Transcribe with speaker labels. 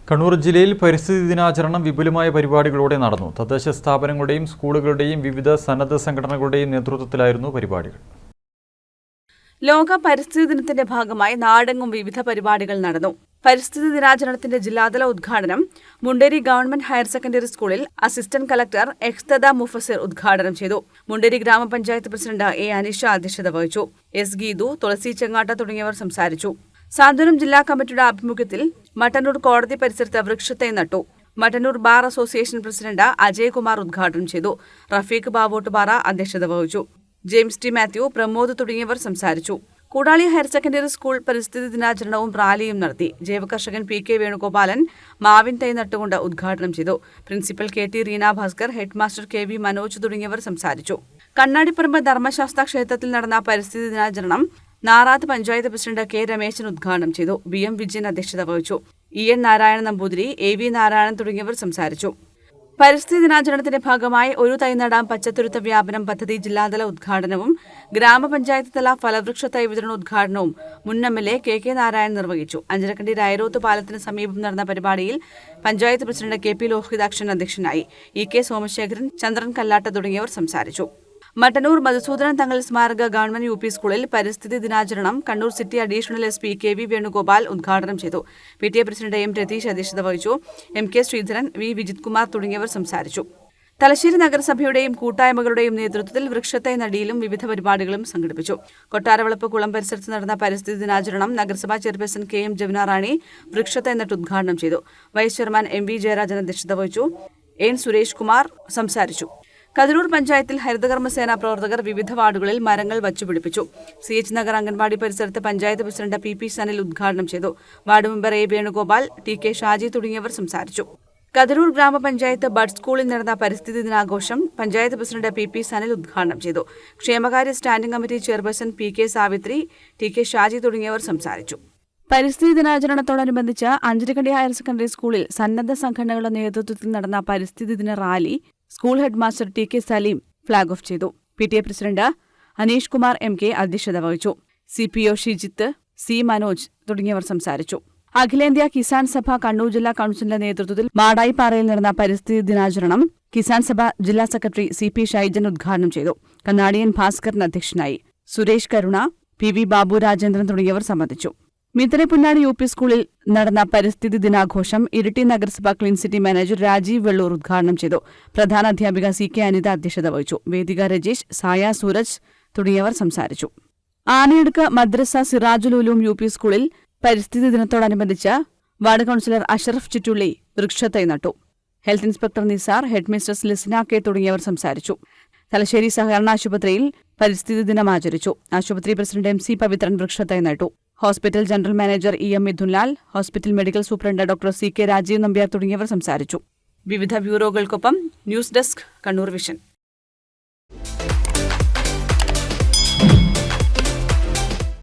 Speaker 1: കണ്ണൂർ ജില്ലയിൽ പരിസ്ഥിതി ദിനാചരണം വിപുലമായ പരിപാടികളോടെ നടന്നു. തദ്ദേശ സ്ഥാപനങ്ങളുടെയും സ്കൂളുകളുടെയും വിവിധ സന്നദ്ധ സംഘടനകളുടെയും നേതൃത്വത്തിലായിരുന്നു പരിപാടികൾ.
Speaker 2: ലോക പരിസ്ഥിതി ദിനത്തിന്റെ ഭാഗമായി നാടെങ്ങും വിവിധ പരിപാടികൾ നടന്നു. പരിസ്ഥിതി ദിനാചരണത്തിന്റെ ജില്ലാതല ഉദ്ഘാടനം മുണ്ടേരി ഗവൺമെന്റ് ഹയർ സെക്കൻഡറി സ്കൂളിൽ അസിസ്റ്റന്റ് കളക്ടർ എഖ്തദ മുഫസിർ ഉദ്ഘാടനം ചെയ്തു. മുണ്ടേരി ഗ്രാമപഞ്ചായത്ത് പ്രസിഡന്റ് എ അനിഷ അധ്യക്ഷത വഹിച്ചു. എസ് ഗീതു, തുളസി ചെങ്ങാട്ട തുടങ്ങിയവർ സംസാരിച്ചു. സാന്ത്വനം ജില്ലാ കമ്മിറ്റിയുടെ ആഭിമുഖ്യത്തിൽ മട്ടന്നൂർ കോടതി പരിസരത്ത് വൃക്ഷത്തൈ നട്ടു. Mattannur bar association president Ajaykumar ഉദ്ഘാടനം ചെയ്തു. റഫീഖ് ബാവോട്ടുപാറ അധ്യക്ഷത വഹിച്ചു. ജെയിംസ് ടി മാത്യു, പ്രമോദ് തുടങ്ങിയവർ സംസാരിച്ചു. കൂടാളി ഹയർ സെക്കൻഡറി സ്കൂൾ പരിസ്ഥിതി ദിനാചരണവും റാലിയും നടത്തി. ജൈവകർഷകൻ പി കെ വേണുഗോപാലൻ മാവിൻ തൈ നട്ടുകൊണ്ട് ഉദ്ഘാടനം ചെയ്തു. Principal K T Reena Bhaskar, head master K V Manoj തുടങ്ങിയവർ സംസാരിച്ചു. കണ്ണാടിപ്പറമ്പ് ധർമ്മശാസ്ത്ര ക്ഷേത്രത്തിൽ നടന്ന പരിസ്ഥിതി ദിനാചരണം നാറാത്ത് പഞ്ചായത്ത് പ്രസിഡന്റ് കെ രമേശൻ ഉദ്ഘാടനം ചെയ്തു. ബി എം വിജയൻ അധ്യക്ഷത വഹിച്ചു. E N Narayanan Namboothiri, A V Narayanan തുടങ്ങിയവർ സംസാരിച്ചു. പരിസ്ഥിതി ദിനാചരണത്തിന്റെ ഭാഗമായി ഒരു തൈ നടാം പച്ചത്തുരുത്ത വ്യാപനം പദ്ധതി ജില്ലാതല ഉദ്ഘാടനവും ഗ്രാമപഞ്ചായത്ത് തല ഫലവൃക്ഷ തൈ വിതരണ ഉദ്ഘാടനവും മുൻ എം.എൽ.എ. കെ നിർവഹിച്ചു. നിർവഹിച്ചു. അഞ്ചരക്കണ്ടി രായരോത്ത് പാലത്തിന് സമീപം നടന്ന പരിപാടിയിൽ panchayat president K P Lohithakshan അധ്യക്ഷനായി. ഇ കെ സോമശേഖരൻ, ചന്ദ്രൻ കല്ലാട്ട് തുടങ്ങിയവർ സംസാരിച്ചു. മട്ടന്നൂർ മധുസൂദനൻ തങ്ങൾ സ്മാരക ഗവൺമെന്റ് യു.പി. സ്കൂളിൽ പരിസ്ഥിതി ദിനാചരണം Kannur city additional SP. K V Venugopal ഉദ്ഘാടനം ചെയ്തു. P T A president M Ratheesh അധ്യക്ഷത വഹിച്ചു. M K Sreedharan, V Vijith Kumar തുടങ്ങിയവർ സംസാരിച്ചു. തലശ്ശേരി നഗരസഭയുടെയും കൂട്ടായ്മകളുടെയും നേതൃത്വത്തിൽ വൃക്ഷത്തൈ നടിയിലും വിവിധ പരിപാടികളും സംഘടിപ്പിച്ചു. കൊട്ടാരവളപ്പ് കുളം പരിസരത്ത് നടന്ന പരിസ്ഥിതി ദിനാചരണം നഗരസഭാ chairperson K M Jamuna Rani വൃക്ഷത്തൈ നട്ട് ഉദ്ഘാടനം ചെയ്തു. Vice chairman M V Jayarajan അധ്യക്ഷത വഹിച്ചു. എൻ സുരേഷ് കുമാർ സംസാരിച്ചു. കതിരൂർ പഞ്ചായത്തിൽ ഹരിതകർമ്മസേന പ്രവർത്തകർ വിവിധ വാർഡുകളിൽ മരങ്ങൾ വച്ചുപിടിപ്പിച്ചു. സി എച്ച് നഗർ അംഗൻവാടി പരിസരത്ത് panchayat president P P Sanil ഉദ്ഘാടനം ചെയ്തു. Ward member A Venugopal, T K Shaji തുടങ്ങിയവർ സംസാരിച്ചു. കതിരൂർ ഗ്രാമപഞ്ചായത്ത് ബഡ് സ്കൂളിൽ നടന്ന പരിസ്ഥിതി ദിനാഘോഷം panchayat president P P Sanil ഉദ്ഘാടനം ചെയ്തു. ക്ഷേമകാര്യ standing committee chairperson P K Savithri, T K Shaji തുടങ്ങിയവർ സംസാരിച്ചു. പരിസ്ഥിതി ദിനാചരണത്തോടനുബന്ധിച്ച് അഞ്ചരക്കണ്ടി ഹയർ സെക്കൻഡറി സ്കൂളിൽ സന്നദ്ധ സംഘടനകളുടെ നേതൃത്വത്തിൽ നടന്ന പരിസ്ഥിതി ദിന rally school head master T K Saleem flag off ചെയ്തു. P T A president Anish Kumar M K അധ്യക്ഷത വഹിച്ചു. C P O Shijith, C Manoj തുടങ്ങിയവർ സംസാരിച്ചു. അഖിലേന്ത്യാ കിസാൻ സഭ കണ്ണൂർ ജില്ലാ കൌൺസിലിന്റെ നേതൃത്വത്തിൽ മാടായിപ്പാറയിൽ നടന്ന പരിസ്ഥിതി ദിനാചരണം കിസാൻ സഭ ജില്ലാ സെക്രട്ടറി സി പി ഷൈജൻ ഉദ്ഘാടനം ചെയ്തു. കണ്ണാടിയൻ ഭാസ്കരൻ അധ്യക്ഷനായി. സുരേഷ് കരുണ, പി വി ബാബു രാജേന്ദ്രൻ തുടങ്ങിയവർ സംബന്ധിച്ചു. മിത്തരപ്പുന്നാടി യു.പി. സ്കൂളിൽ നടന്ന പരിസ്ഥിതി ദിനാഘോഷം ഇരിട്ടി നഗരസഭ clean city manager Rajeev Vellur ഉദ്ഘാടനം ചെയ്തു. പ്രധാന അധ്യാപിക സി കെ അനിത അധ്യക്ഷത വഹിച്ചു. വേദിക രജേഷ്, സായ സൂരജ് തുടങ്ങിയവർ സംസാരിച്ചു. ആനയിടുക്ക് മദ്രസ സിറാജുൽ ഉലൂം യു.പി. സ്കൂളിൽ പരിസ്ഥിതി ദിനത്തോടനുബന്ധിച്ച് വാർഡ് കൌൺസിലർ അഷറഫ് ചിറ്റുള്ളി വൃക്ഷത്തൈ നട്ടു. Health inspector Nisar, head mistress Lisna K തുടങ്ങിയവർ സംസാരിച്ചു. തലശ്ശേരി സഹകരണ ആശുപത്രിയിൽ പരിസ്ഥിതി ദിനം ആചരിച്ചു. ആശുപത്രി പ്രസിഡന്റ് എം സി പവിത്രൻ വൃക്ഷത്തൈ നട്ടു. Hospital general manager E M Mithunlal, hospital medical superintendent doctor C K Rajeev Nambiar തുടങ്ങിയവർ സംസാരിച്ചു. വിവിധ ബ്യൂറോകൾക്കൊപ്പം ന്യൂസ് ഡെസ്ക് കണ്ണൂർ വിഷൻ.